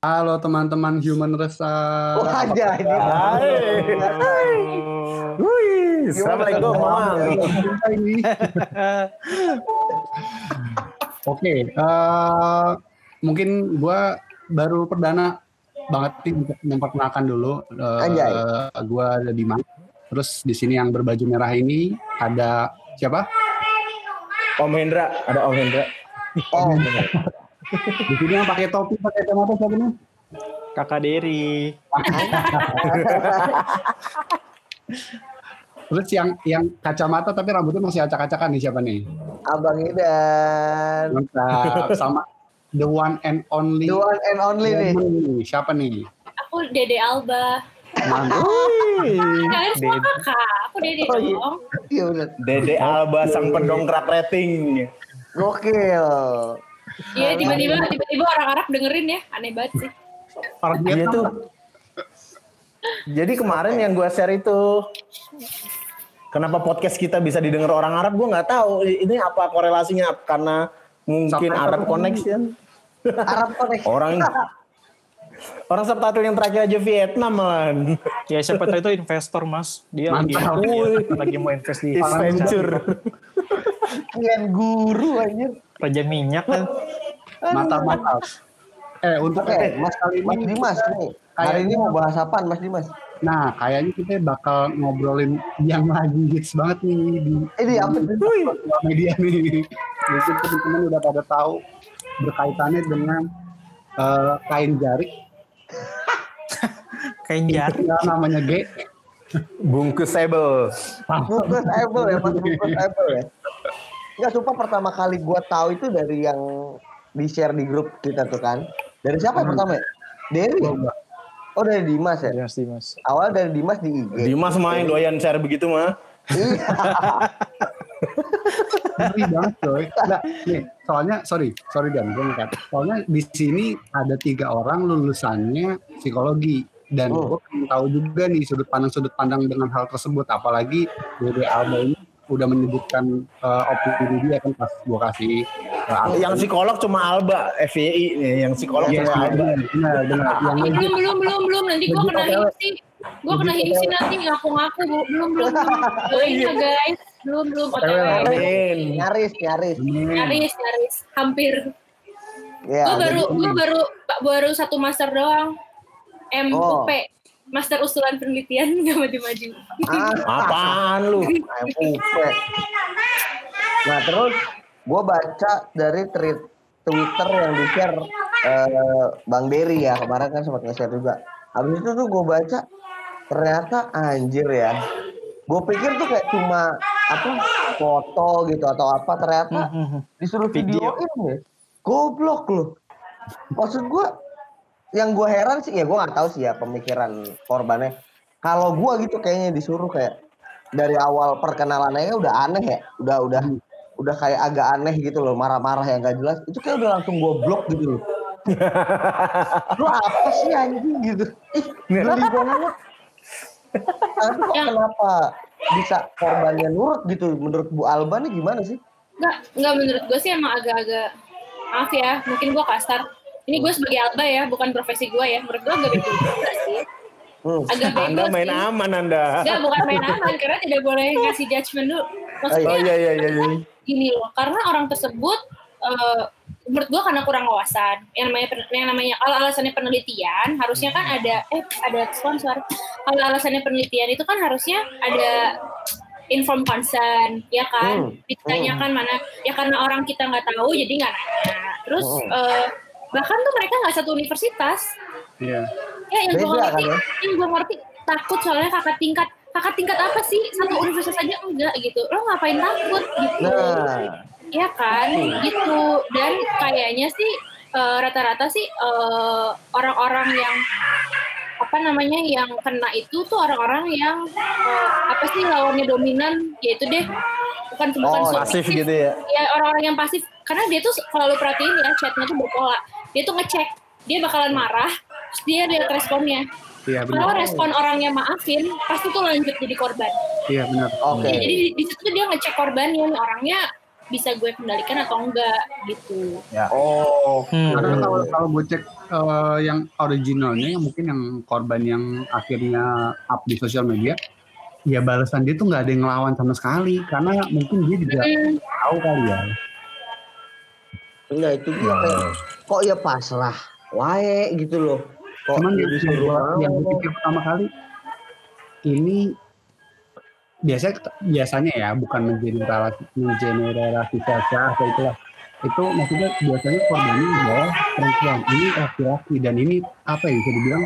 Halo teman-teman Human Resa. Wajah ini. Wih, assalamualaikum Mam. Oke, mungkin gue baru perdana banget nih untuk memperkenalkan dulu. Gue ada Dimas. Terus di sini yang berbaju merah ini ada siapa? Om Hendra, ada Om Hendra. Oh, Di sini yang pakai topi, pakai kacamata siapa nih? Kakak Dery. Terus yang kacamata tapi rambutnya masih acak-acakan nih siapa nih? Abang Idan. Mantap. Sama the one and only. The one and only nih. Siapa nih? Aku Dede Alba. Kalian semua kakak. Aku Dede dong. Iya benar. Dede Alba sang pendongkrak rating. Gokil. Iya tiba-tiba orang Arab dengerin ya, aneh banget sih. Iya tuh. Jadi kemarin yang gue share itu, kenapa podcast kita bisa didengar orang Arab, gue nggak tahu. Ini apa korelasinya? Karena mungkin Arab Connection. Arab Connection. Orang subtitle yang terakhir aja Vietnam man. Ya siapa tahu itu investor mas. Dia lagi mau invest di venture. Kian guru anjir. Raja minyak kan. Mantap. Untuk Mas Dimas nih. Hari ini mau bahas apaan Mas Dimas? Nah, kayaknya kita bakal ngobrolin yang lagi hits banget nih di apa tuh? Media nih. Mungkin teman-teman udah pada tahu berkaitannya dengan kain jarik. Kain jarik. Namanya G. Bungkusable. Bungkusable ya, Mas. Bungkusable ya. Enggak, sumpah pertama kali gue tahu itu dari yang di-share di grup kita tuh kan. Dari siapa yang pertama ya? Dery. Oh dari Dimas ya? Dimas. Awal dari Dimas di IG. Dimas main doyan share begitu mah. Ngeri banget coy. Nah, nih, soalnya sorry Dan, gue ngangkat. Soalnya di sini ada 3 orang lulusannya psikologi dan gue pengen tahu juga nih sudut pandang dengan hal tersebut. Apalagi Dede Alba ini udah menyebutkan opini dia kan pas gue kasih. Yang psikolog cuma Alba, FYI nih, yang psikolog cuma Alba. Benar. Belum. Nanti gue kena hipsi. Gue kena hipsi nanti ngaku-ngaku. Belum. Doain ya guys. Belum. Amin. Nyaris. Hampir. Ya, gue baru 1 master doang. MUP. Master usulan penelitian nggak maju-maju. Apaan lu? MUP. Nah terus gue baca dari Twitter yang di-share Bang Dery ya, kemarin kan sempat nge-share juga. Habis itu tuh gue baca, ternyata anjir ya. Gue pikir tuh kayak cuma foto gitu atau apa, ternyata disuruh videoin ya. Goblok loh. Maksud gue, yang gue heran sih, ya gue nggak tahu sih ya pemikiran korbannya. Kalau gue gitu kayaknya disuruh kayak dari awal perkenalannya udah aneh ya, udah kayak agak aneh gitu loh, marah-marah yang nggak jelas. Itu kayak udah langsung gue blok gitu loh. Lu apa sih anjing gitu? Geli banget. Tapi kenapa bisa korbannya nurut gitu? Menurut Bu Alba nih gimana sih? Nggak menurut gue sih emang agak-agak, maaf ya, mungkin gue kasar. Ini gue sebagai Alba ya, bukan profesi gue ya. Menurut gue agak bego juga sih. Agak bego Anda main sih. aman Anda. Enggak, bukan main aman, karena tidak boleh ngasih judgement dulu. Maksudnya, iya. gini loh, karena orang tersebut, menurut gue karena kurang wawasan. Yang namanya kalau alasannya penelitian, harusnya kan ada sponsor. Kalau alasannya penelitian itu kan harusnya ada inform consent, ya kan? Ditanyakan mana, ya karena orang kita nggak tahu, jadi nggak nanya. Terus, bahkan tuh mereka nggak satu universitas. Iya. Ya yang gue ngerti takut soalnya kakak tingkat apa sih, satu universitas aja enggak gitu, lo ngapain takut gitu. Ya kan gitu. Dan kayaknya sih rata-rata sih orang-orang yang yang kena itu tuh orang-orang yang lawannya dominan, yaitu deh bukan pasif gitu ya. Ya orang-orang yang pasif, karena dia tuh kalau lu perhatiin ya chatnya tuh berpola. Dia tuh ngecek, dia bakalan marah, terus dia lihat responnya. Iya benar. Kalau respon orangnya maafin, pasti tuh lanjut jadi korban. Iya benar. Oke. Jadi di situ tuh dia ngecek korbannya, nih orangnya bisa gue kendalikan atau enggak gitu. Ya. Oh. Karena kalau gue cek yang originalnya, yang mungkin yang korban yang akhirnya up di sosial media, ya balasan dia tuh nggak ada yang ngelawan sama sekali, karena mungkin dia juga tahu kali ya. Enggak, itu dia kayak kok ya pasrah wae gitu loh. Kok Cuman dia disuruh yang gue mau. pikir pertama kali, ini biasanya ya, bukan mengeneralisasi atau itulah. Itu maksudnya biasanya korbannya adalah perempuan, ini laki-laki, dan ini apa ya, bisa dibilang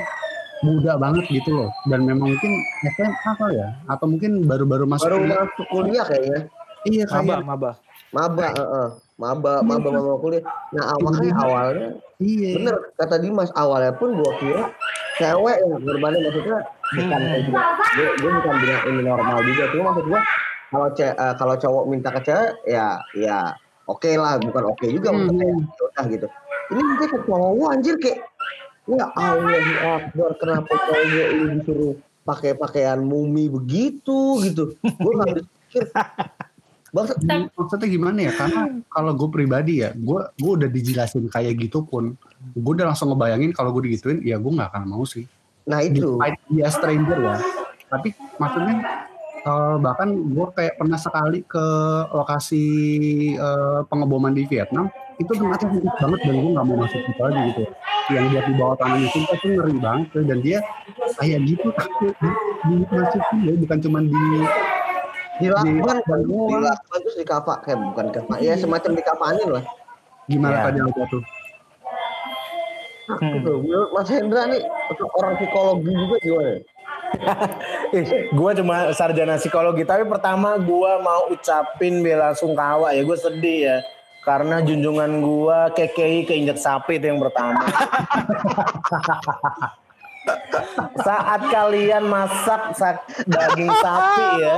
muda banget gitu loh, dan memang mungkin SMA kali ya, atau mungkin baru masuk Baru kuliah. masuk kuliah kayaknya. Iya kayak Maba. Maba kuliah. Nah, makanya awalnya iya. bener kata Dimas, awalnya pun gua kira cewek yang korbannya, maksudnya bukan kayak juga. Gue bukan bilang ini normal juga, cuma maksud gua kalau cowok minta ke cewek ya oke lah, bukan oke juga maksudnya udah gitu. Ini dia ke cowok anjir kayak ya Allah Akbar, kenapa cowok ini disuruh pakai pakaian mumi begitu gitu. Gue nggak habis pikir. Maksudnya gimana ya? Karena kalau gue pribadi ya, gue udah dijelasin kayak gitu pun, gue udah langsung ngebayangin kalau gue digituin, ya gue nggak akan mau sih. Nah itu. Dia stranger ya. Tapi maksudnya bahkan gue kayak pernah sekali ke lokasi pengeboman di Vietnam, itu tempatnya sempit banget dan gue nggak mau masuk gitu aja gitu. Yang dia di bawah tanahnya itu ngeri banget, dan dia kayak gitu dimasukin ya, bukan cuma dilakukan terus di kapa, kayak bukan kapa ya, semacam dikapanin lah. Gimana tadi aja tuh? Menurut Mas Hendra nih, orang psikologi juga gimana? Gue cuma sarjana psikologi, tapi pertama gue mau ucapin bela sungkawa ya, gue sedih ya, karena junjungan gue KKI keinjak sapi itu yang pertama. Saat kalian masak daging sapi ya,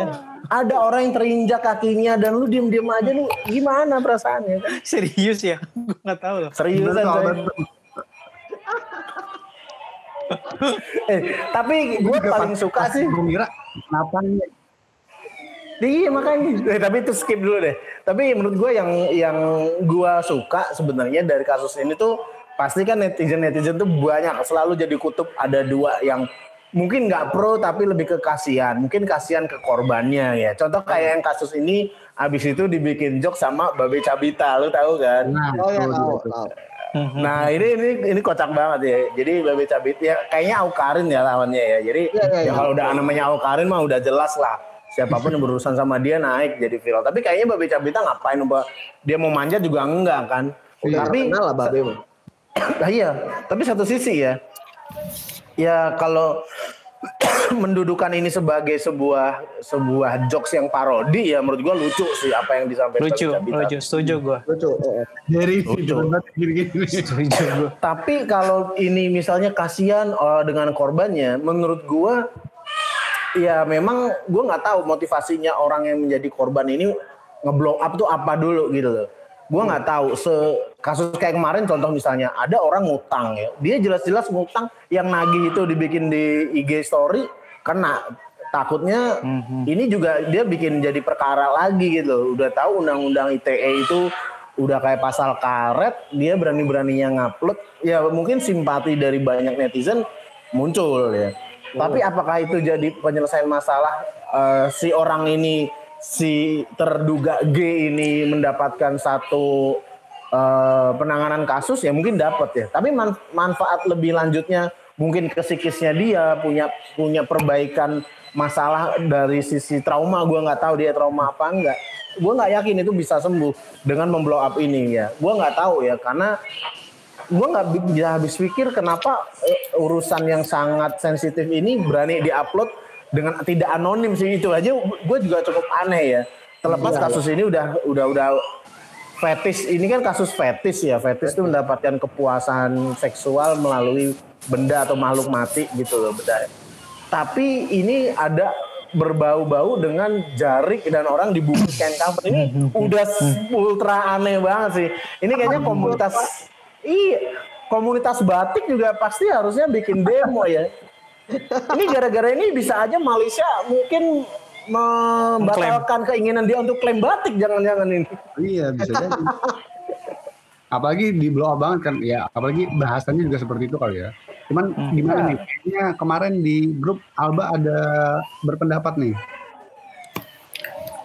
ada orang yang terinjak kakinya dan lu diem-diem aja, lu gimana perasaannya? Serius ya? Gue nggak tahu loh. Seriusan tapi gue paling suka sih. Gue kira kenapa nih? Iya makanya. Tapi itu skip dulu deh. Tapi menurut gue yang gue suka sebenarnya dari kasus ini tuh, pasti kan netizen tuh banyak selalu jadi kutub. Ada dua yang mungkin nggak pro tapi lebih ke kasihan. Mungkin kasihan ke korbannya ya. Contoh kayak yang kasus ini, abis itu dibikin joke sama Babe Cabita, lu tahu kan? Oh ya tahu. Nah ini kocak banget ya. Jadi Babe Cabita ya kayaknya Aukarin ya lawannya ya. Jadi ya kalau udah namanya Aukarin mah udah jelas lah. Siapapun yang berurusan sama dia naik jadi viral. Tapi kayaknya Babe Cabita ngapain? Dia mau manjat juga enggak kan? Tapi kenal lah Babe mah. Iya, tapi satu sisi ya kalau mendudukan ini sebagai sebuah jokes yang parodi, ya menurut gua lucu sih apa yang disampaikan. Lucu, setuju gua. Dari Setuju gua. Tapi kalau ini misalnya kasihan dengan korbannya, menurut gua ya memang gua nggak tahu motivasinya orang yang menjadi korban ini ngeblow up tuh apa dulu gitu loh. Gue nggak tahu, kasus kayak kemarin contoh misalnya ada orang ngutang ya, dia jelas-jelas ngutang, yang nagih itu dibikin di IG story, kena. Takutnya ini juga dia bikin jadi perkara lagi gitu. Udah tahu undang-undang ITE itu udah kayak pasal karet, dia berani-beraninya ngupload, ya mungkin simpati dari banyak netizen muncul ya. Tapi apakah itu jadi penyelesaian masalah si orang ini, si terduga G ini mendapatkan satu penanganan kasus? Ya mungkin dapat ya, tapi manfaat lebih lanjutnya mungkin ke psikisnya dia, punya perbaikan masalah dari sisi trauma. Gue nggak tahu dia trauma apa enggak, gue nggak yakin itu bisa sembuh dengan memblow up ini ya. Gue nggak tahu ya, karena gue nggak bisa habis pikir kenapa urusan yang sangat sensitif ini berani diupload dengan tidak anonim sih. Itu aja gue juga cukup aneh ya. Terlepas kasus ini udah fetis, ini kan kasus fetis ya. Fetis itu mendapatkan kepuasan seksual melalui benda atau makhluk mati gitu loh, benda. Tapi ini ada berbau-bau dengan jarik dan orang dibungkus kain kafan. Ini udah ultra aneh banget sih. Ini kayaknya komunitas batik juga pasti harusnya bikin demo ya. Ini gara-gara ini bisa aja Malaysia mungkin membatalkan keinginan dia untuk klaim batik, jangan-jangan ini. Iya, bisa jadi. Apalagi di blow up banget kan, ya apalagi bahasannya juga seperti itu kali ya. Cuman gimana nih, kayaknya kemarin di grup Alba ada berpendapat nih.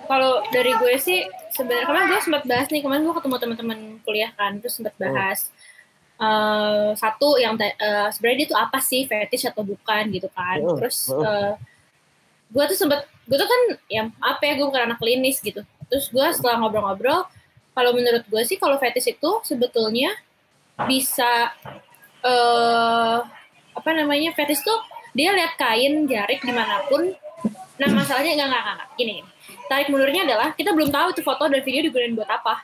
Kalau dari gue sih, sebenarnya kemarin gue sempat bahas nih, kemarin gue ketemu teman-teman kuliah kan, terus sempat bahas satu yang sebenarnya dia tuh apa sih, fetish atau bukan gitu kan. Terus gue tuh kan ya apa ya, gue bukan anak klinis gitu. Terus gue setelah ngobrol-ngobrol, kalau menurut gue sih kalau fetish itu sebetulnya bisa fetish tuh dia lihat kain jarik dimanapun. Nah masalahnya enggak gini. Tarik mundurnya adalah kita belum tahu itu foto dan video digunakan buat apa,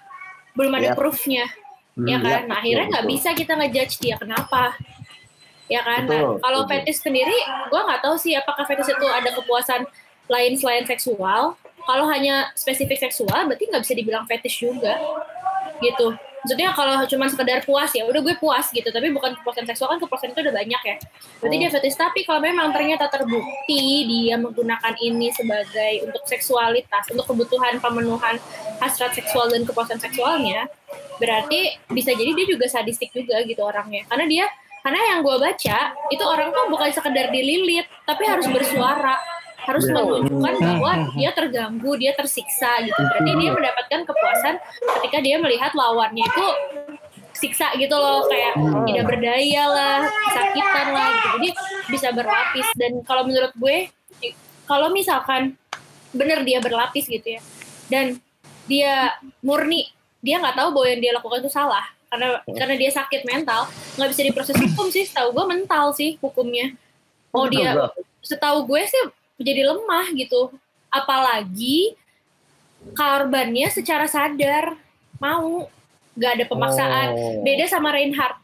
belum ada proofnya, ya kan. Nah akhirnya nggak bisa kita ngejudge dia kenapa, ya kan. Nah kalau fetish sendiri gue nggak tahu sih apakah fetish itu ada kepuasan lain selain seksual. Kalau hanya spesifik seksual berarti nggak bisa dibilang fetish juga gitu. Maksudnya kalau cuma sekedar puas ya udah gue puas gitu, tapi bukan kepuasan seksual, kan kepuasan itu udah banyak ya. Berarti dia fetish. Tapi kalau memang ternyata terbukti dia menggunakan ini sebagai untuk seksualitas, untuk kebutuhan pemenuhan hasrat seksual dan kepuasan seksualnya, berarti bisa jadi dia juga sadistik juga gitu orangnya. Karena yang gue baca itu orang tuh bukan sekedar dililit, tapi harus bersuara, harus menunjukkan bahwa dia terganggu, dia tersiksa gitu. Berarti dia mendapatkan kepuasan ketika dia melihat lawannya itu siksa gitu loh, kayak tidak berdaya lah, kesakitan lah gitu. Jadi bisa berlapis. Dan kalau menurut gue, kalau misalkan bener dia berlapis gitu ya, dan dia murni, dia nggak tahu bahwa yang dia lakukan itu salah, karena dia sakit mental, nggak bisa diproses hukum sih. Setahu gue mental sih hukumnya. Setahu gue sih jadi lemah gitu, apalagi korbannya secara sadar mau, nggak ada pemaksaan. Beda sama Reinhardt.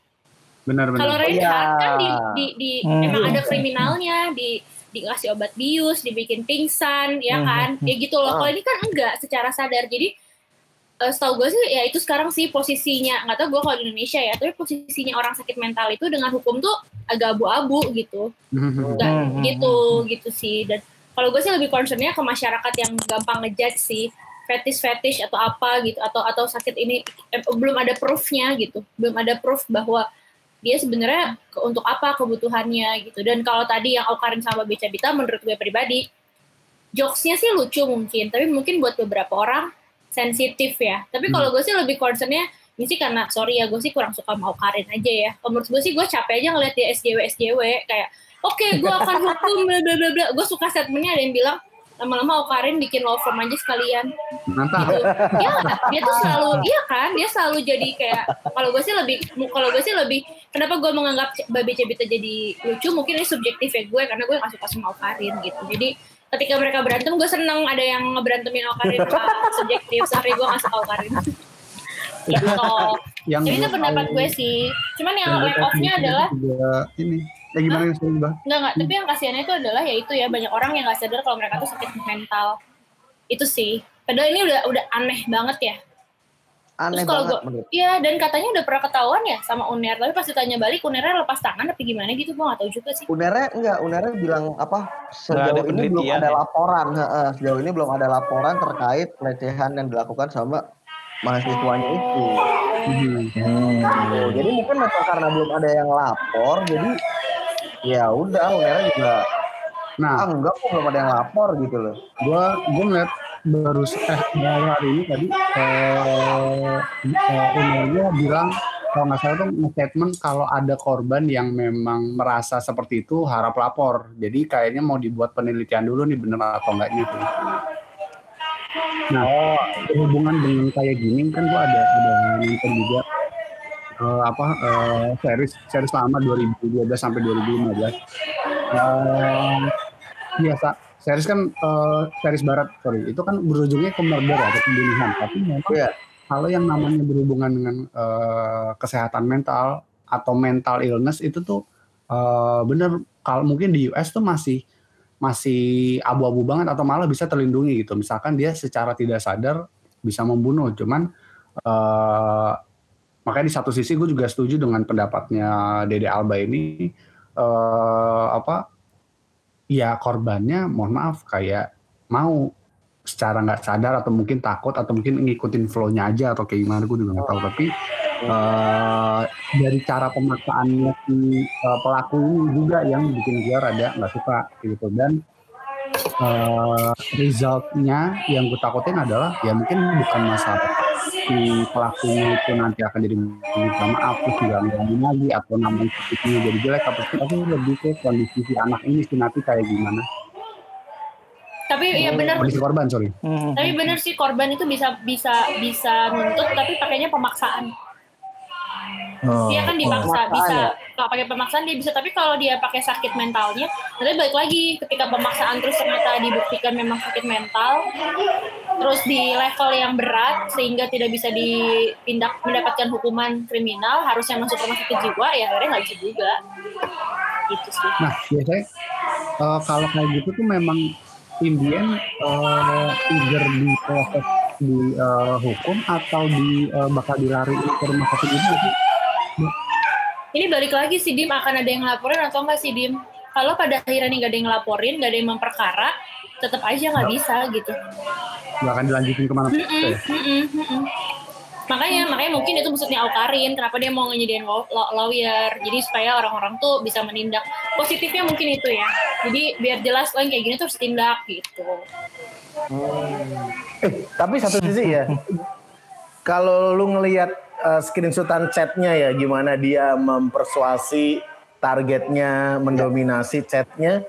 Benar. Kalau Reinhardt kan emang ada kriminalnya, dikasih obat bius, dibikin pingsan, ya kan, ya gitu loh. Kalau ini kan enggak, secara sadar. Jadi setahu gue sih ya itu sekarang sih posisinya, nggak tahu gue kalau di Indonesia ya, tapi posisinya orang sakit mental itu dengan hukum tuh agak abu-abu gitu. Nggak gitu sih. Dan kalau gue sih lebih concernnya ke masyarakat yang gampang ngejudge sih, fetish atau apa gitu, atau sakit ini belum ada proofnya gitu, belum ada proof bahwa dia sebenarnya untuk apa kebutuhannya gitu. Dan kalau tadi yang Awkarin sama Beca Bita, menurut gue pribadi jokesnya sih lucu mungkin, tapi mungkin buat beberapa orang sensitif ya. Tapi kalau gue sih lebih concernnya ini sih karena sorry ya, gue sih kurang suka mau Karin aja ya. Menurut gue sih gue capek aja ngeliat dia SJW kayak oke, gue akan hukum bla bla bla bla. Gue suka statementnya ada yang bilang lama-lama Karin bikin law firm aja sekalian. Mantap. Gitu. Ya, dia tuh selalu dia selalu jadi kayak, kalau gue sih lebih kenapa gue menganggap Babe Cebita jadi lucu, mungkin ini subjektif ya gue, karena gue gak suka sama Karin gitu. Jadi ketika mereka berantem, gue seneng ada yang ngeberantemin Awkarin sama subjektif. Sorry, gue gak suka Awkarin. Gitu. Jadi itu pendapat gue sih. Cuman yang lack off-nya adalah ini. Gimana yang sering bah? Enggak. Tapi yang kasihannya itu adalah ya itu ya, banyak orang yang gak sadar kalau mereka tuh sakit mental. Itu sih. Padahal ini udah aneh banget ya. Aneh terus kalau banget. Iya, dan katanya udah pernah ketahuan ya sama UNER, tapi pas ditanya balik UNER lepas tangan tapi gimana gitu, gue nggak tahu juga sih. UNER bilang apa, sejauh ini belum ada laporan. Sejauh ini belum ada laporan terkait pelecehan yang dilakukan sama mahasiswanya itu. Jadi mungkin memang karena belum ada yang lapor, jadi ya udah UNER juga enggak kok, belum ada yang lapor gitu loh. Gue ngeliat baru hari ini tadi UNER-nya bilang kalau nggak salah tuh nge-statement kalau ada korban yang memang merasa seperti itu harap lapor. Jadi kayaknya mau dibuat penelitian dulu nih bener atau enggaknya tuh. Nah, berhubungan dengan kayak gini kan gua ada nonton juga series lama 2012 sampai 2015. Biasa series kan series barat, itu kan berujungnya ke murder atau pembunuhan. Tapi memang kalau yang namanya berhubungan dengan kesehatan mental atau mental illness itu tuh bener, kalau mungkin di US tuh masih abu-abu banget atau malah bisa terlindungi gitu. Misalkan dia secara tidak sadar bisa membunuh, cuman makanya di satu sisi gue juga setuju dengan pendapatnya Dede Alba ini, ya korbannya mohon maaf kayak mau secara nggak sadar atau mungkin takut atau mungkin ngikutin flow-nya aja atau kayak gimana gue juga nggak tahu, tapi dari cara pemaksaannya si pelaku ini juga yang bikin gue rada nggak suka gitu. Dan resultnya yang gue takutin adalah ya mungkin bukan masalah si pelakunya itu nanti akan jadi minta maaf terus juga ngomongin lagi atau namanya fisiknya jadi jelek apa sih, tapi lebih ke kondisi si anak ini sih nanti kayak gimana. Tapi ya benar. Kondisi korban, sorry. Tapi benar sih korban itu bisa nuntut tapi pakainya pemaksaan. Dia kan dipaksa, bisa kalau pakai pemaksaan dia bisa, tapi kalau dia pakai sakit mentalnya, nanti balik lagi ketika pemaksaan terus ternyata dibuktikan memang sakit mental, terus di level yang berat sehingga tidak bisa ditindak mendapatkan hukuman kriminal, harusnya masuk rumah sakit jiwa, ya akhirnya nggak bisa juga. Gitu sih. Nah biasanya kalau kayak gitu tuh memang Indian either di proses di hukum atau bakal dilari ke rumah sakit ini sih? Ini balik lagi sih Dim, akan ada yang ngelaporin atau enggak sih Dim? Kalau pada akhirnya nih gak ada yang ngelaporin, gak ada yang memperkara, tetap aja nggak bisa gitu. Nggak akan dilanjutin kemana? Makanya mungkin itu maksudnya Awkarin, kenapa dia mau nyediain lawyer, jadi supaya orang-orang tuh bisa menindak. Positifnya mungkin itu ya, jadi biar jelas yang kayak gini tuh harus tindak gitu. Tapi satu sisi ya, kalau lu ngelihat screenshotan chatnya ya, gimana dia mempersuasi targetnya, mendominasi chatnya.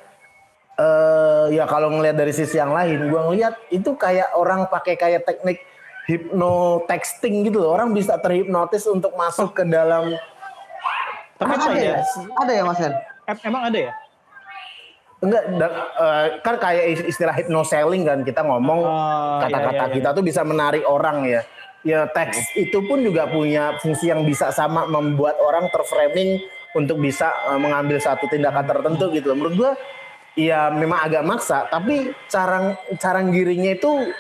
Ya kalau ngelihat dari sisi yang lain, gue ngelihat itu kayak orang pakai kayak teknik hypnotexting gitu loh. Orang bisa terhipnotis untuk masuk ke dalam. Tapi ada ya Mas Hen? Emang ada ya? Enggak, kan kayak istilah hypnoselling kan, kita ngomong kata-kata kita tuh bisa menarik orang ya. Ya teks itu pun juga punya fungsi yang bisa sama membuat orang terframing untuk bisa mengambil satu tindakan tertentu gitu. Menurut gua ya memang agak maksa, tapi cara ngirinya itu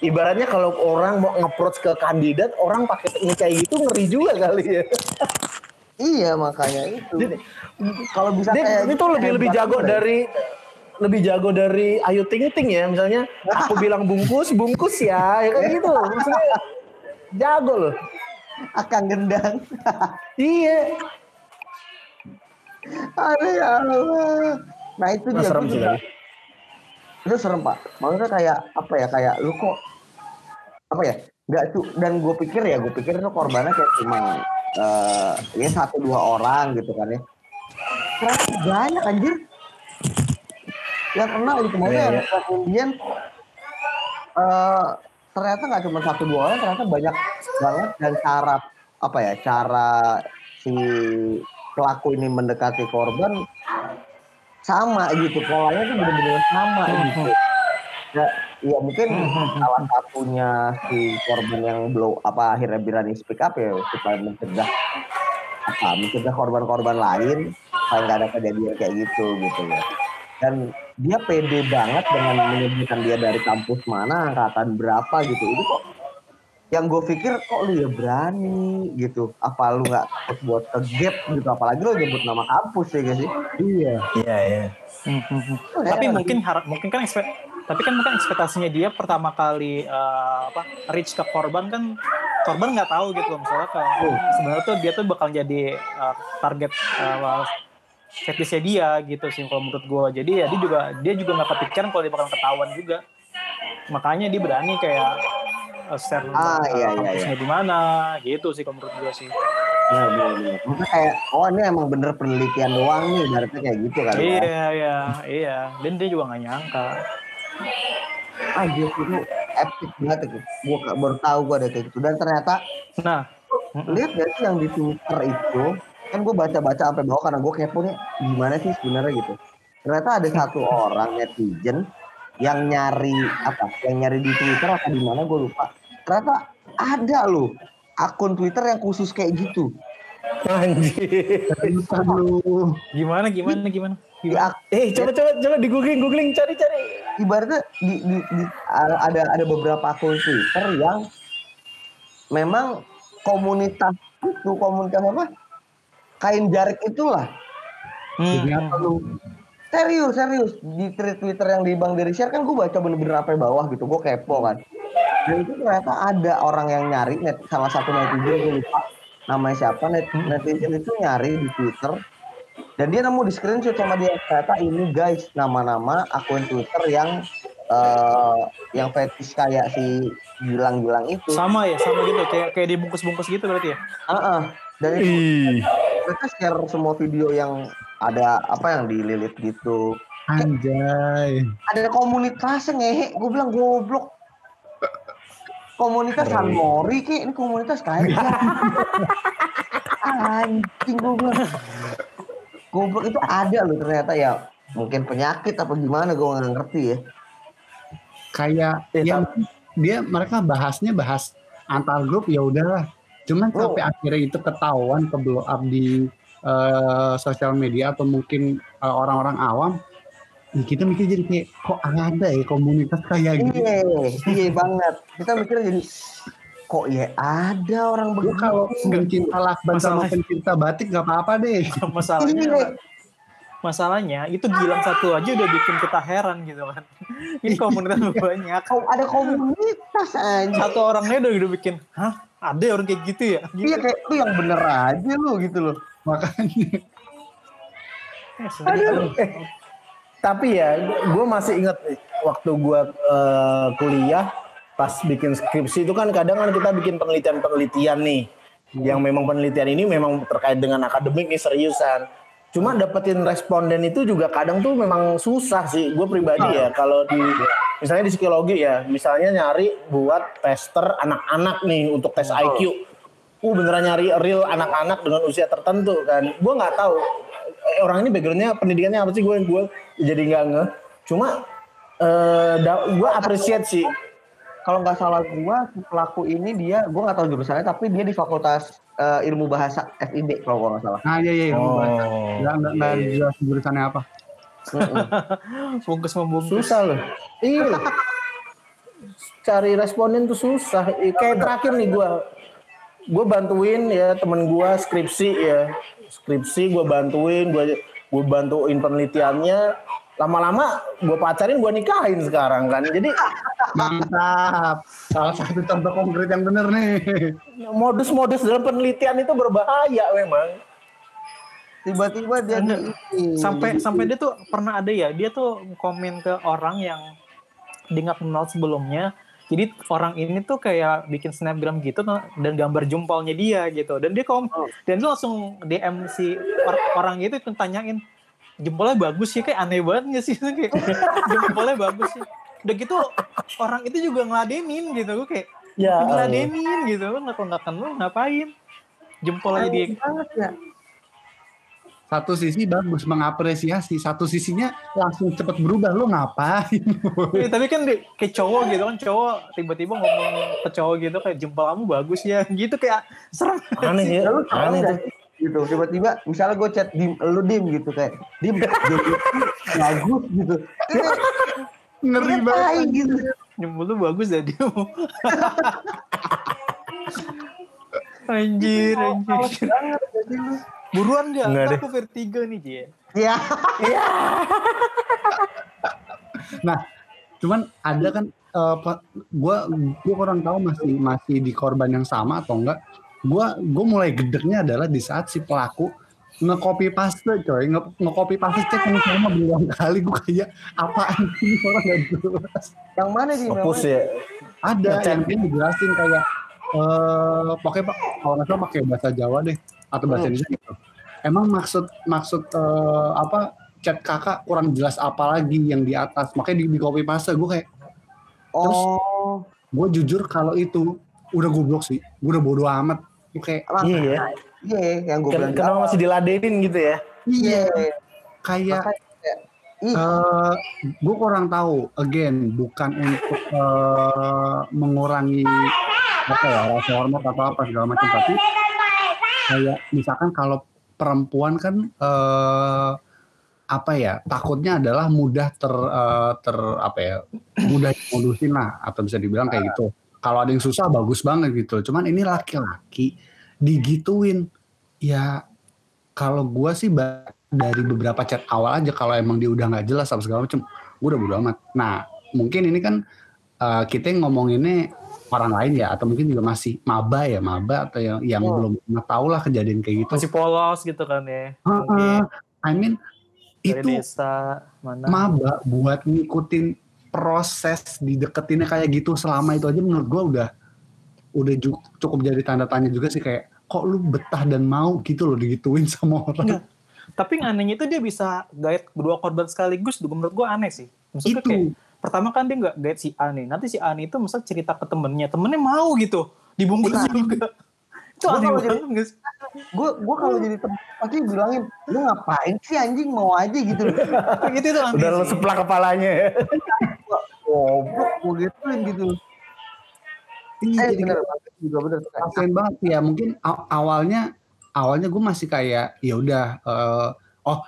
ibaratnya kalau orang mau nge-approach ke kandidat, orang pakai teknik kayak gitu ngeri juga kali ya. Iya makanya itu. Kalau bisa kayak itu lebih jago dari Ayu Ting Ting ya, misalnya aku bilang bungkus ya kan gitu. Maksudnya jago loh. Akan gendang. Iya. Aduh ya Allah. Nah itu dia. Serem sih. Itu serem Pak. Maksudnya kayak apa ya, kayak lu kok apa ya? Enggak tuh, dan gue pikir itu korbannya kayak cuma ya 1-2 orang gitu kan ya. Ternyata banyak anjir. Yang kena gitu makanya kemudian ternyata nggak cuma 1-2 orang, ternyata banyak banget. Dan cara si pelaku ini mendekati korban sama gitu, polanya tuh benar-benar sama gitu. Ya mungkin salah satunya si korban yang akhirnya berani speak up ya supaya mencegah korban-korban lain supaya nggak ada kejadian kayak gitu ya. Dan dia pede banget dengan menyebutkan dia dari kampus mana, angkatan berapa gitu. Itu kok yang gue pikir kok lu ya berani gitu. Apa lu nggak buat ke-gap gitu, apalagi lu nyebut nama kampus ya guys sih. Iya. Tapi mungkin kan ekspektasinya dia pertama kali reach ke korban kan, korban nggak tahu gitu misalnya sebenarnya tuh dia tuh bakal jadi target fetishnya dia gitu sih kalau menurut gue. Jadi ya dia juga nggak kepikiran kalau dia bakal ketahuan juga, makanya dia berani kayak share kampusnya di mana gitu sih kalau menurut gue sih. Benar. Maka kayak ini emang bener penelitian doang nih, berarti kayak gitu kan. Iya. Dan dia juga nggak nyangka. Anjir itu epic banget itu. Gue baru tahu gue ada kayak gitu. Dan ternyata lihat gak sih yang di Twitter itu, kan gue baca sampai bawah karena gue kepo nih gimana sih sebenarnya gitu. Ternyata ada satu orang netizen yang nyari di Twitter atau di mana gue lupa. Ternyata ada loh akun Twitter yang khusus kayak gitu. Anjir. Gimana? Coba di googling cari. Ibaratnya ada beberapa akun Twitter yang memang komunitas apa? Kain jarik itulah. Jadi apa lu? Serius. Di Twitter yang di Bang Dery share kan gue baca bener-bener sampai bawah gitu. Gue kepo kan. Dan itu ternyata ada orang yang nyari, salah satu netizen, gue lupa namanya siapa, netizen itu nyari di Twitter. Dan dia nemu di screenshot sama dia. Ternyata ini guys, nama-nama akun Twitter yang fetish kayak si Gilang itu. Sama gitu. Kayak dibungkus-bungkus gitu berarti ya? Dan itu mereka share semua video yang ada apa yang dililit gitu. Anjay. Ada komunitasnya ngehe, gue bilang goblok. Komunitas Sanmori ki, ini komunitas kayak anjing gue bilang. Goblok itu ada loh ternyata ya. Mungkin penyakit apa gimana gue nggak ngerti ya. Kayak yang mereka bahas antar grup ya udahlah. Cuman sampai akhirnya itu ketahuan ke blow up di sosial media atau mungkin orang-orang awam. Kita mikir jadi kayak kok ada ya komunitas kayak gitu. Iya banget. Kita mikir jadi kok ya ada orang begitu. Kalau pencinta lakban sama pencinta batik nggak apa-apa deh. Masalahnya itu Gilang satu aja udah bikin kita heran gitu kan. Ini komunitas banyak. Ada komunitas aja. Satu orangnya udah bikin, hah? Ada orang kayak gitu ya? Gitu. Iya kayak lu yang bener aja lu gitu loh. Makanya. Tapi ya, gue masih ingat waktu gue kuliah, pas bikin skripsi itu kan kadang kan kita bikin penelitian nih. Yang memang penelitian ini memang terkait dengan akademik nih, seriusan. Cuma dapetin responden itu juga kadang tuh memang susah sih. Gue pribadi ya, kalau misalnya di psikologi ya, misalnya nyari buat tester anak-anak nih untuk tes IQ. Beneran nyari real anak-anak dengan usia tertentu kan. Gue nggak tahu orang ini backgroundnya pendidikannya apa sih, gue jadi nggak ngeh. Cuma gue appreciate sih. Kalau nggak salah gue pelaku ini gue nggak tahu jurusannya, tapi dia di Fakultas Ilmu Bahasa FIB kalau gue nggak salah. Iya. Nggak jelas jurusannya apa. Bungkus-membungkus. Susah loh. Iya. Cari responden tuh susah. Kayak terakhir nih gue bantuin ya temen gue skripsi gue bantuin penelitiannya. Lama-lama gue pacarin, gue nikahin sekarang kan. Jadi mantap. Salah satu contoh konkret yang bener nih. Modus-modus dalam penelitian itu berbahaya memang. Tiba-tiba dia sampai dia tuh pernah ada ya, dia tuh komen ke orang yang dia nggak kenal sebelumnya. Jadi orang ini tuh kayak bikin snapgram gitu dan gambar jempolnya dia gitu. Dan dia dan dia langsung DM si orang itu tanyain, jempolnya bagus sih, kayak aneh banget nggak sih, kayak jempolnya bagus sih. Udah gitu orang itu juga ngeladenin gitu, gue kayak ngeladenin gitu, nggak kenal ngapain, jempolnya dia. Satu sisi bagus mengapresiasi, satu sisinya langsung cepet berubah, lo ngapain? Ya, tapi kan kayak cowok gitu kan, cowok tiba-tiba ngomong ke cowok gitu kayak jempol kamu bagus ya, gitu kayak serem. Aneh ya, aneh tuh. Gitu tiba-tiba misalnya gue chat lu dim gitu kayak dim bagus gitu, Ngeri banget gitu, jempol lu bagus ya dim. anjir buruan nggak aku vertigo nih Jie. Iya. Nah cuman ada kan gue kurang tahu masih di korban yang sama atau enggak. Gue mulai gedeknya adalah di saat si pelaku nge-copy paste coy, nge-copy paste chat yang sama berulang kali. Gue kayak apaan ini orang gak jelas. Yang mana sih? Fokus ya. Ada yang dia dijelasin kayak pokoknya kalau nggak salah pakai bahasa Jawa deh atau bahasa Indonesia gitu. Emang maksud chat kakak kurang jelas apa lagi yang di atas, makanya di copy paste. Gue kayak terus gue jujur kalau itu udah goblok sih, gue udah bodo amat. Kayak iya yang gue bilang kenapa masih diladenin gitu ya. Iya kayak gue kurang tahu, again bukan untuk mengurangi rasa hormat atau apa segala macam, tapi kayak misalkan kalau perempuan kan takutnya adalah mudah mudah modusin lah, atau bisa dibilang kayak gitu. Kalau ada yang susah bagus banget gitu. Cuman ini laki-laki digituin. Ya kalau gue sih dari beberapa chat awal aja kalau emang dia udah nggak jelas apa segala macam, gue udah bodo amat. Nah mungkin ini kan kita ngomonginnya orang lain ya, atau mungkin juga masih maba atau yang belum pernah tahu lah kejadian kayak gitu. Masih polos gitu kan ya. I mean dari itu desa mana. Maba buat ngikutin proses dideketinnya kayak gitu selama itu aja menurut gue udah cukup jadi tanda tanya juga sih, kayak kok lu betah dan mau gitu loh digituin sama orang. Enggak. Tapi anehnya itu dia bisa guide kedua korban sekaligus, menurut gue aneh sih. Maksudnya itu. Kayak pertama kan dia nggak guide si A nih, nanti si A nih itu misalnya cerita ke temennya mau gitu dibungkus juga. Itu aneh banget guys. Gue kalau jadi temen pasti bilangin, lu ngapain sih anjing, mau aja gitu. Gitu itu aneh. Udah lo seplak kepalanya ya. Goblok gue gituin gitu. Bener Kasian banget ya, mungkin awalnya gue masih kayak ya udah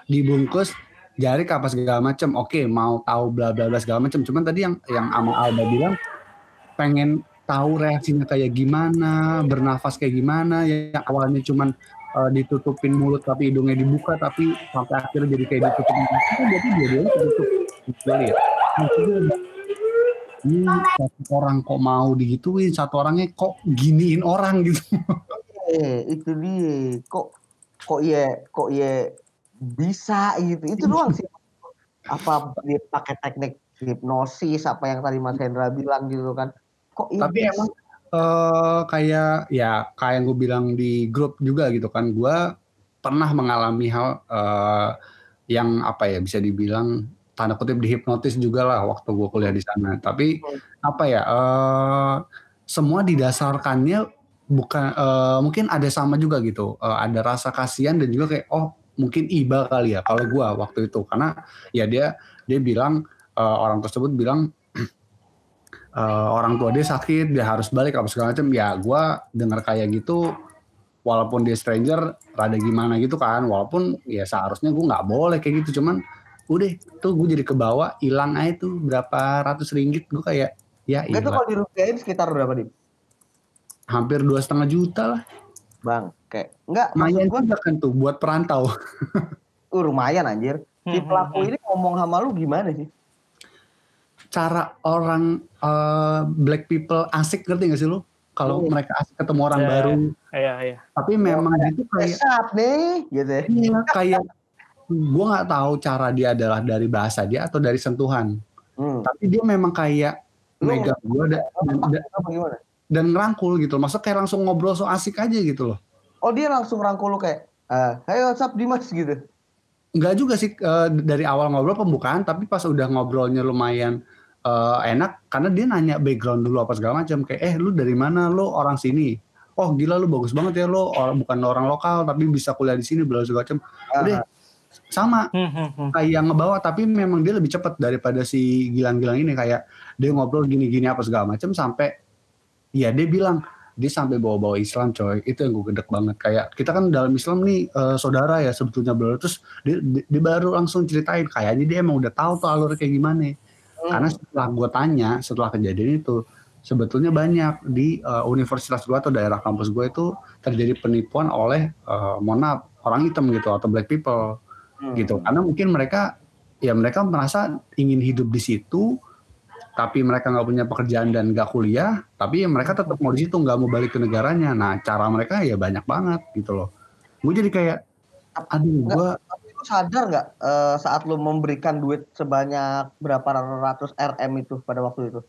dibungkus jari apa segala macam, oke, mau tahu bla bla bla segala macam. Cuman tadi yang Ama Alba bilang pengen tahu reaksinya kayak gimana, bernafas kayak gimana, yang awalnya cuman ditutupin mulut tapi hidungnya dibuka, tapi sampai akhirnya jadi kayak ditutupin itu, jadi dia tutup. Gue lihat ini satu orang kok mau digituin, satu orangnya kok giniin orang gitu. Itu dia, kok ya bisa gitu. Itu doang sih. Apa dia pakai teknik hipnosis apa yang tadi Mas Hendra bilang gitu kan. Tapi emang kayak yang gue bilang di grup juga gitu kan, gue pernah mengalami hal yang apa ya, bisa dibilang tanda kutip dihipnotis juga lah waktu gue kuliah di sana. Tapi apa ya, semua didasarkannya bukan mungkin ada sama juga gitu, ada rasa kasihan dan juga kayak mungkin iba kali ya kalau gue waktu itu, karena ya dia bilang orang tersebut bilang orang tua dia sakit, dia harus balik apa segala macam. Ya gue dengar kayak gitu, walaupun dia stranger rada gimana gitu kan, walaupun ya seharusnya gue nggak boleh kayak gitu, cuman udah tuh gue jadi kebawa, hilang aja tuh berapa ratus ringgit. Gue kayak ya itu kalau dirupiahin sekitar berapa nih? Hampir 2,5 juta lah bang. Kayak enggak, lumayan juga kan tuh buat perantau. Lumayan anjir. Si pelaku ini ngomong sama lu gimana sih? Cara orang black people asik, ngerti gak sih lu? Kalau mereka asik ketemu orang baru. Iya. Tapi memang gitu kayak nih gitu ya. Iya, kayak gue nggak tahu cara dia adalah dari bahasa dia atau dari sentuhan. Tapi dia memang kayak megang gue dan ngerangkul gitu. Maksudnya kayak langsung ngobrol so asik aja gitu loh. Oh dia langsung rangkul lu kayak, hey what's up Dimas gitu? Enggak juga sih, dari awal ngobrol pembukaan, tapi pas udah ngobrolnya lumayan enak, karena dia nanya background dulu apa segala macam. Kayak lu dari mana, lu orang sini? Oh gila lu bagus banget ya, lu bukan orang lokal tapi bisa kuliah di sini, bla segala macam. Udah sama kayak ngebawa, tapi memang dia lebih cepat daripada si Gilang-Gilang ini. Kayak dia ngobrol gini-gini apa segala macam sampai ya dia bilang dia sampai bawa-bawa Islam coy. Itu yang gue gedek banget. Kayak kita kan dalam Islam nih saudara ya sebetulnya, terus dia baru langsung ceritain kayaknya dia emang udah tahu tuh alur kayak gimana. Karena setelah gue tanya setelah kejadian itu, sebetulnya banyak di universitas gue atau daerah kampus gue itu terjadi penipuan oleh mohon maaf orang hitam gitu atau black people gitu. Karena mungkin mereka merasa ingin hidup di situ, tapi mereka nggak punya pekerjaan dan nggak kuliah, tapi mereka tetap mau di situ, nggak mau balik ke negaranya. Nah cara mereka ya banyak banget gitu loh. Gue jadi kayak Tapi lu sadar nggak saat lu memberikan duit sebanyak berapa ratus RM itu pada waktu itu?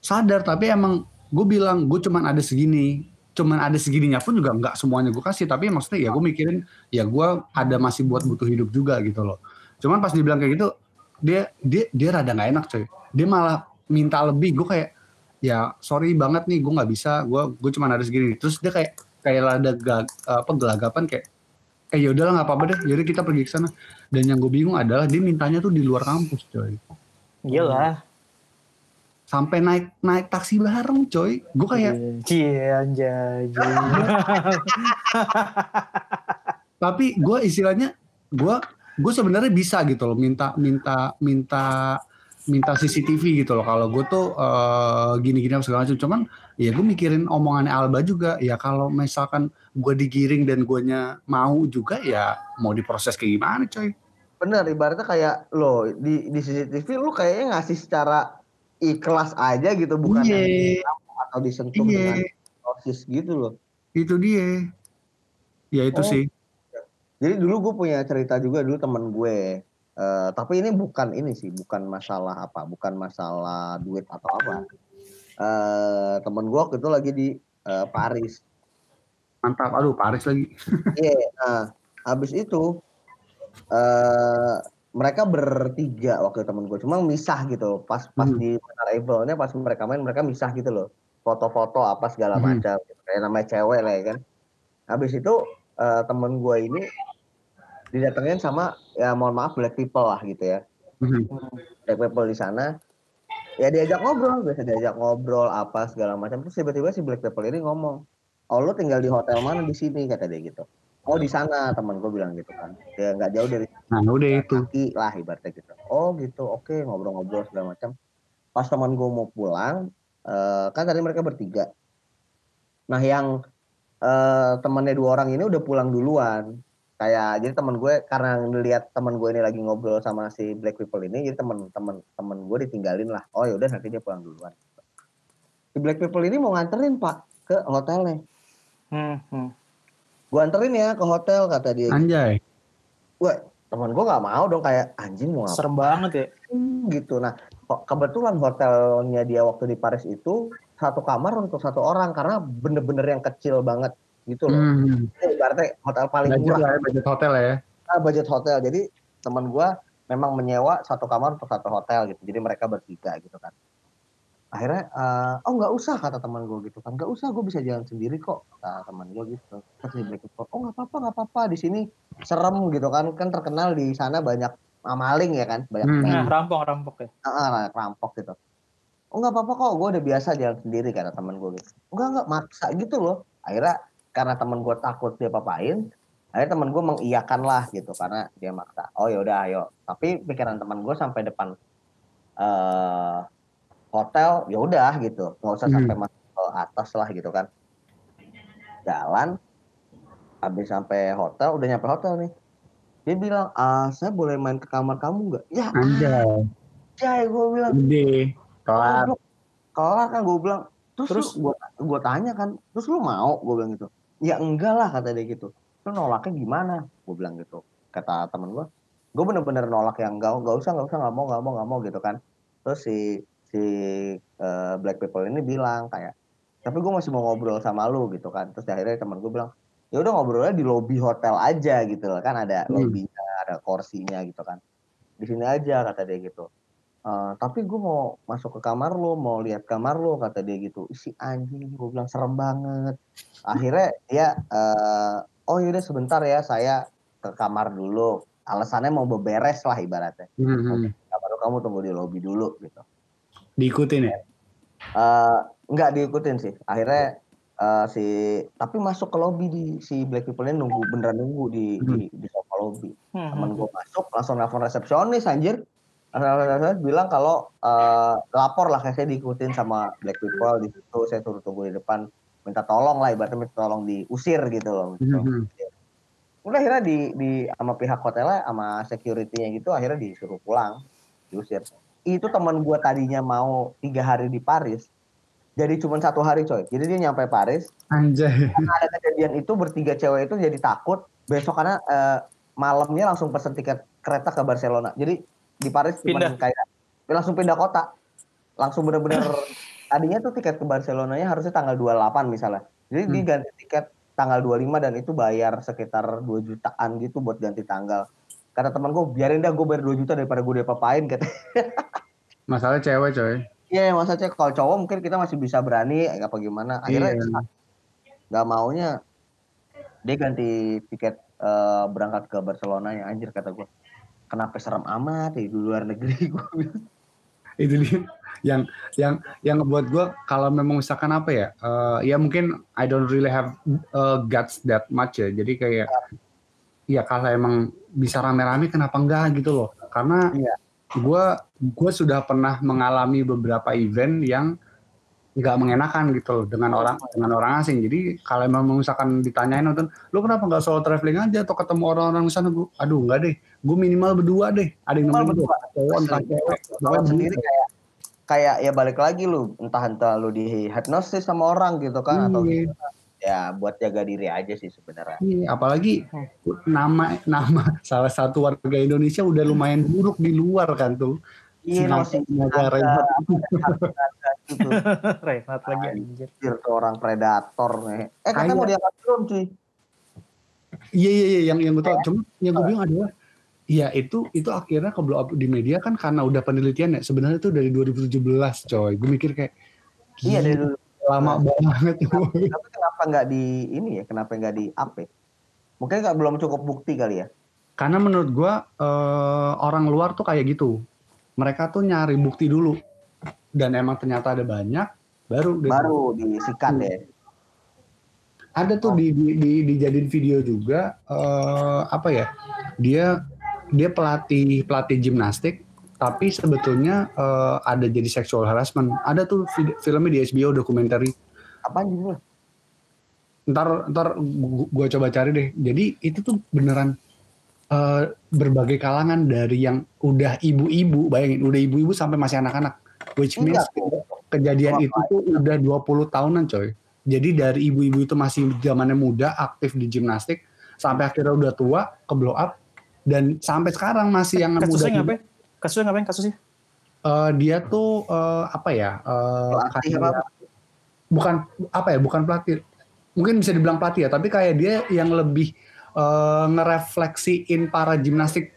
Sadar, tapi emang gue bilang gue cuman ada segininya pun juga nggak semuanya gue kasih. Tapi maksudnya ya gue mikirin ya gue ada masih buat butuh hidup juga gitu loh. Cuman pas dibilang kayak gitu dia rada nggak enak coy. Dia malah minta lebih. Gue kayak ya sorry banget nih gue nggak bisa, gue cuman ada segini. Terus dia kayak rada gelagapan kayak yaudahlah nggak apa-apa deh, jadi kita pergi ke sana. Dan yang gue bingung adalah dia mintanya tuh di luar kampus coy. Iyalah. Sampai naik taksi bareng coy. Gue kayak anjay. Tapi gue istilahnya gue sebenarnya bisa gitu loh minta CCTV gitu loh kalau gue tuh gini-gini segala macam. Cuman Ya gue mikirin omongannya Alba juga. Ya kalau misalkan gue digiring dan guanya mau juga ya mau diproses kayak gimana coy. Bener, ibaratnya kayak lo di CCTV lu kayaknya ngasih secara ikhlas aja gitu, bukan yang atau disentuh dengan proses gitu loh. Itu dia. Ya itu sih. Jadi dulu gue punya cerita juga dulu temen gue. Tapi ini bukan masalah bukan masalah duit atau apa. Temen gue waktu itu lagi di Paris. Mantap, aduh Paris lagi. Iya, nah habis itu mereka bertiga waktu temen gue, cuma misah gitu. Pas di arrivalnya pas mereka main mereka misah gitu loh. Foto-foto apa segala macam. Gitu. Kayak namanya cewek lah ya kan. Habis itu temen gue ini didatengin sama ya mohon maaf black people lah gitu ya. Black people di sana. Ya diajak ngobrol apa segala macam. Terus tiba-tiba si black people ini ngomong, "Oh lu tinggal di hotel mana di sini?" kata dia gitu. "Oh di sana," teman gue bilang gitu kan. Ya nggak jauh dari udah itu. kaki lah ibaratnya gitu. Oh gitu, oke, ngobrol-ngobrol segala macam. Pas teman gue mau pulang, kan tadi mereka bertiga. Nah yang temannya 2 orang ini udah pulang duluan. Kayak jadi teman gue karena ngeliat teman gue ini lagi ngobrol sama si black people ini, jadi teman gue ditinggalin lah. Oh yaudah nanti dia pulang duluan. Si black people ini mau nganterin Pak ke hotelnya. Gue anterin ya ke hotel kata dia. Anjay. Wah teman gue nggak mau dong, kayak anjing mau ngapain? Serem banget ya. Gitu. Nah kebetulan hotelnya dia waktu di Paris itu 1 kamar untuk 1 orang karena bener-bener yang kecil banget gitu loh. Ibaratnya hotel paling murah. Budget hotel ya. Budget hotel. Jadi teman gue memang menyewa 1 kamar untuk 1 hotel gitu. Jadi mereka bertiga gitu kan. Akhirnya, oh nggak usah kata teman gue gitu kan. Nggak usah, gue bisa jalan sendiri kok. Kata teman gue gitu. Kata si black people, oh nggak apa-apa. Di sini serem gitu kan. Kan terkenal di sana banyak maling ya kan. Banyak rampok ya. Rampok gitu. Oh nggak apa-apa kok, gue udah biasa jalan sendiri kata teman gue gitu. Enggak maksa gitu loh. Akhirnya karena teman gue takut dia papain, akhirnya teman gue mengiyakan lah gitu karena dia maksa. Oh yaudah ayo. Tapi pikiran teman gue sampai depan hotel, yaudah gitu, nggak usah sampai masuk ke atas lah gitu kan. Jalan, habis sampai hotel, udah nyampe hotel nih. Dia bilang, saya boleh main ke kamar kamu nggak? Ya, anjay, gue bilang. Gede. Kelar kan gue bilang. Terus gue tanya kan, terus lu mau? Gue bilang gitu. Ya enggak lah kata dia gitu. Lu nolaknya gimana? Gue bilang gitu. Kata temen gue bener-bener nolak yang nggak usah, nggak mau gitu kan. Terus si black people ini bilang kayak, tapi gue masih mau ngobrol sama lu gitu kan. Terus akhirnya temen gue bilang, ya udah ngobrolnya di lobi hotel aja gitu loh, kan ada lobinya, ada kursinya gitu kan. Di sini aja kata dia gitu. Tapi gue mau masuk ke kamar lo, mau lihat kamar lo kata dia gitu. Si anjing, gue bilang serem banget. Akhirnya dia oh yaudah sebentar ya, saya ke kamar dulu. Alasannya mau beberes lah ibaratnya. Kamar lo kamu tunggu di lobi dulu gitu. Diikutin ya? Enggak diikutin sih. Akhirnya tapi masuk ke lobi si black people-nya beneran nunggu di sofa lobi. Temen gue masuk langsung nelfon resepsionis anjir. Bilang kalau lapor lah, kayak saya diikutin sama black people di situ, saya suruh tunggu di depan, minta tolong lah ibaratnya, minta tolong diusir gitu loh. Udah akhirnya di sama pihak hotelnya sama security-nya gitu akhirnya disuruh pulang, diusir. Itu teman gue tadinya mau 3 hari di Paris, jadi cuma 1 hari coy. Jadi dia nyampe Paris. Anjay. Karena ada kejadian itu, bertiga cewek itu jadi takut. Besok karena malamnya langsung pesen tiket kereta ke Barcelona. Jadi di Paris cuma kayak langsung pindah kota. Langsung bener-bener tadinya tuh tiket ke Barcelonanya harusnya tanggal 28 misalnya. Jadi diganti tiket tanggal 25 dan itu bayar sekitar 2 jutaan gitu buat ganti tanggal. Kata teman gue, biarin dah gue bayar 2 juta daripada gue diapa-apain kata. Masalah cewek coy. Iya, masa cewek. Kalau cowok mungkin kita masih bisa berani apa gimana. Akhirnya nggak maunya dia ganti tiket berangkat ke Barcelona ya, anjir kata gue. Kenapa serem amat di luar negeri gue bilang. Itu dia yang ngebuat gue kalau memang misalkan apa ya, ya mungkin I don't really have guts that much ya. Jadi kayak ya kalau emang bisa rame-rame kenapa enggak gitu loh. Karena gue sudah pernah mengalami beberapa event yang nggak mengenakan gitu loh dengan orang asing. Jadi kalau memang misalkan ditanyain nonton, lu kenapa nggak solo traveling aja atau ketemu orang-orang di sana? Aduh nggak deh, gue minimal berdua deh. Ada yang nemenin gue, cowok entah cewek. Kalau sendiri kayak ya balik lagi lu, entah lu di hipnosis sama orang gitu kan atau gitu. Ya buat jaga diri aja sih sebenarnya. Iya, apalagi nama salah satu warga Indonesia udah lumayan buruk di luar kan tuh. Iya, negara gitu. Reinhard lagi anjir. Ke orang predator nih. Katanya mau diangkat drone cuy. Iya, yang gue tahu. Cuma yang gue bilang adalah, ya itu akhirnya ke blow up di media kan karena udah penelitian ya. Sebenarnya itu dari 2017 coy. Gue mikir kayak, iya dari dulu. Lama banget. Tapi kenapa nggak di ini ya? Kenapa nggak di up ya? Mungkin belum cukup bukti kali ya? Karena menurut gue orang luar tuh kayak gitu. Mereka tuh nyari bukti dulu. Dan emang ternyata ada banyak, baru disikat ya. Ada tuh dijadiin video juga, apa ya? Dia pelatih gimnastik. Tapi sebetulnya ada jadi sexual harassment. Ada tuh filmnya di HBO dokumenter. Apaan juga? Ntar gue coba cari deh. Jadi itu tuh beneran berbagai kalangan dari yang udah ibu-ibu, bayangin udah ibu-ibu sampai masih anak-anak. Which means kejadian itu tuh udah 20 tahunan coy. Jadi dari ibu-ibu itu masih zamannya muda, aktif di gimnastik, sampai akhirnya udah tua, ke blow up, dan sampai sekarang masih yang muda. Kasusnya ngapain kasusnya? Dia tuh apa ya? Pelatih apa? Bukan pelatih. Mungkin bisa dibilang pelatih ya, tapi kayak dia yang lebih ngerefleksiin para gimnastik.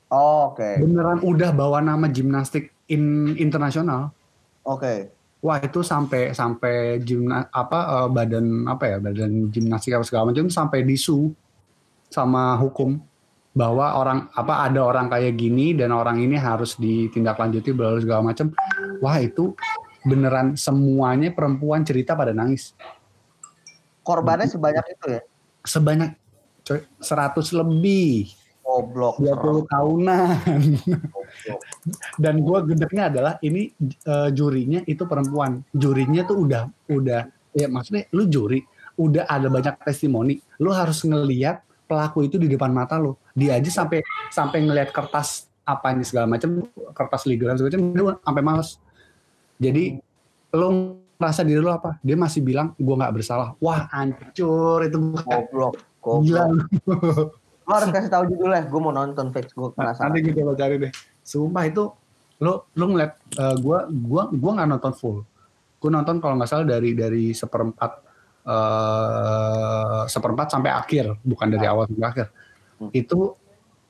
Oh, oke. Beneran udah bawa nama gimnastik internasional. Oke. Wah, itu sampai badan gimnastik apa segala macam sampai disu sama hukum. Bahwa ada orang kayak gini dan orang ini harus ditindaklanjuti segala macam. Wah, itu beneran semuanya perempuan cerita pada nangis. Korbannya sebanyak itu ya? Sebanyak 100 lebih. Goblok. 20 tahunan. Dan gue gedeknya adalah ini jurinya itu perempuan. Jurinya tuh udah ya maksudnya lu juri udah ada banyak testimoni. Lu harus ngelihat pelaku itu di depan mata lo. Dia aja sampai ngelihat kertas apanya segala macam, kertas legal segala macam, dia sampai males. Jadi lo merasa diri lo apa? Dia masih bilang gue nggak bersalah. Wah, hancur itu. Goblok. Gila. Lo harus kasih tahu judulnya. Gue mau nonton fix. Gue penasaran. Nanti gue coba cari deh. Sumpah itu lo ngeliat gue nggak nonton full. Gue nonton kalau nggak salah dari seperempat sampai akhir, bukan dari awal sampai akhir. Itu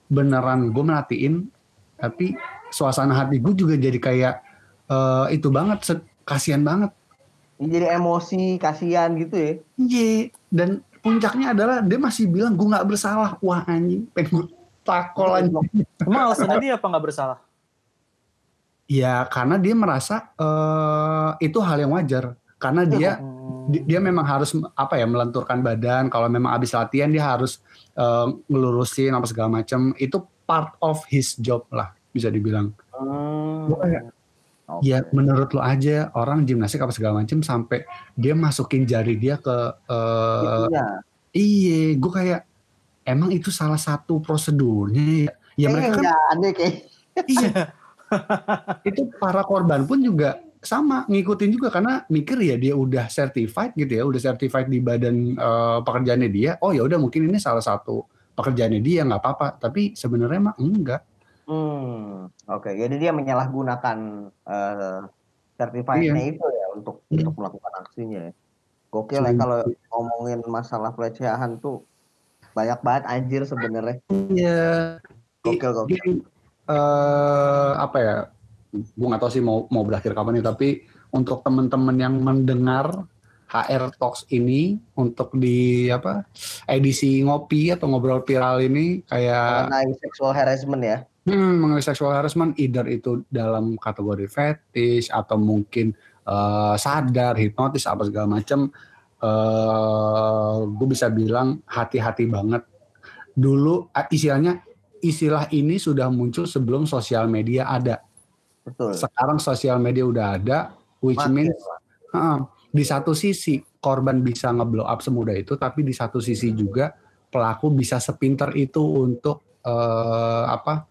beneran gue merhatiin, tapi suasana hati gue juga jadi kayak itu banget, kasihan banget. Jadi emosi, kasihan gitu ya? Iya, dan puncaknya adalah dia masih bilang gue nggak bersalah. Wah anjing, pengen gue takol anjing. Emang alasannya dia apa nggak bersalah? Ya karena dia merasa itu hal yang wajar. Karena dia memang harus melenturkan badan. Kalau memang abis latihan dia harus ngelurusin apa segala macam. Itu part of his job lah bisa dibilang. Ya menurut lo aja orang gimnastik apa segala macam sampai dia masukin jari dia ke iya, gue kayak emang itu salah satu prosedurnya ya. Ya mereka kan aneh kayak. Iya. Itu para korban pun juga sama ngikutin juga karena mikir ya dia udah certified gitu ya, udah certified di badan pekerjaannya dia. Oh ya udah mungkin ini salah satu pekerjaannya dia nggak apa-apa. Tapi sebenarnya mah enggak. Oke. Jadi dia menyalahgunakan certified-nya itu ya untuk melakukan aksinya. Gokil ya kalau ngomongin masalah pelecehan tuh banyak banget anjir sebenarnya. Iya. Gokil. Apa ya? Gue nggak tahu sih mau berakhir kapan nih. Tapi untuk teman-teman yang mendengar HR Talks ini untuk di edisi ngopi atau ngobrol viral ini kayak mengenai sexual harassment ya. Mengenai sexual harassment, either itu dalam kategori fetish atau mungkin sadar, hipnotis, apa segala macam, gue bisa bilang hati-hati banget. Dulu istilah ini sudah muncul sebelum sosial media ada. Betul. Sekarang sosial media udah ada, which means Di satu sisi korban bisa nge-blow up semudah itu, tapi di satu sisi juga pelaku bisa sepinter itu untuk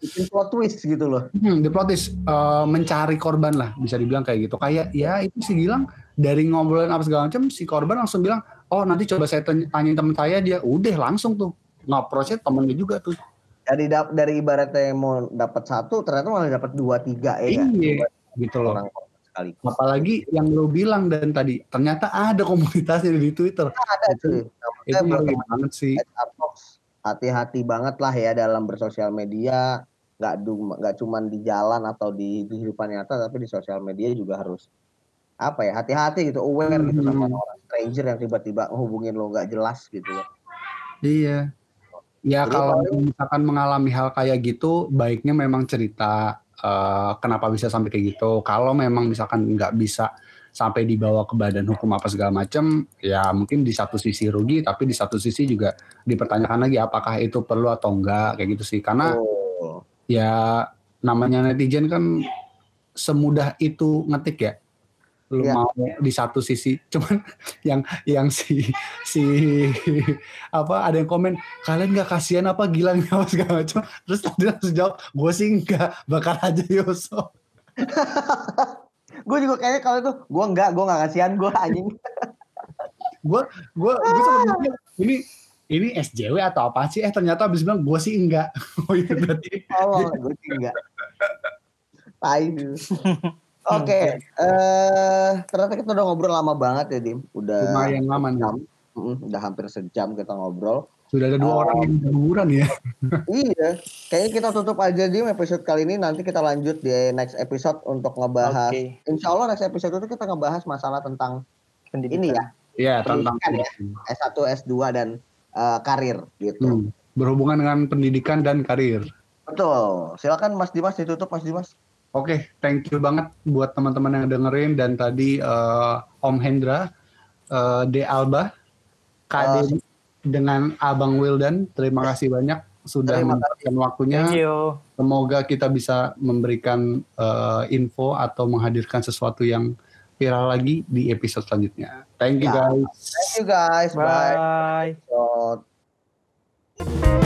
bikin plot twist gitu loh. Di plot twist mencari korban lah, bisa dibilang kayak gitu. Kayak ya itu si Gilang dari ngobrolin apa segala macam, si korban langsung bilang, oh nanti coba saya tanyain teman saya, dia udah langsung tuh nge-approach temennya juga tuh. Dari ibaratnya yang mau dapat 1 ternyata malah dapat 2-3 ya. Iya, gitu loh. Apalagi yang lo bilang dan tadi ternyata ada komunitasnya di Twitter. Ada cuy. Itu ngeri banget sih. Hati-hati banget lah ya dalam bersosial media. Nggak cuma di jalan atau di kehidupan nyata, tapi di sosial media juga harus hati-hati gitu, aware gitu sama orang stranger yang tiba-tiba hubungin lo nggak jelas gitu ya. Iya. Ya jadi kalau misalkan mengalami hal kayak gitu, baiknya memang cerita kenapa bisa sampai kayak gitu. Kalau memang misalkan nggak bisa sampai dibawa ke badan hukum apa segala macam, ya mungkin di satu sisi rugi, tapi di satu sisi juga dipertanyakan lagi apakah itu perlu atau enggak, kayak gitu sih. Karena ya namanya netizen kan semudah itu ngetik ya. Lu mau di satu sisi, cuman yang si ada yang komen, kalian nggak kasihan apa Gilang apa segala macam, terus dia langsung jawab, gue sih enggak, bakal aja Yoso. Gue juga kayaknya kalau itu gue nggak kasihan, gue anjing. gue sempat mikir ini SJW atau apa sih? Ternyata abis bilang gue sih enggak. Oh itu berarti. Gue sih enggak. Tai. Oke, ternyata kita udah ngobrol lama banget ya, Dim. Udah lumayan lama nih. Udah hampir sejam kita ngobrol. Sudah ada 2 orang yang berguguran ya. Iya, kayaknya kita tutup aja Dim episode kali ini. Nanti kita lanjut di next episode untuk ngebahas. Insya Allah next episode itu kita ngebahas masalah tentang pendidikan. Ini ya. Iya, tentang ya. S1, S2 dan karir gitu. Berhubungan dengan pendidikan dan karir. Betul. Silakan Mas Dimas ditutup, Mas Dimas. Oke, thank you banget buat teman-teman yang dengerin, dan tadi Om Hendra, De Alba, KD dengan Abang Wildan, terima kasih banyak sudah memberikan waktunya. Thank you. Semoga kita bisa memberikan info atau menghadirkan sesuatu yang viral lagi di episode selanjutnya. Thank you guys. Thank you guys. Bye. Bye.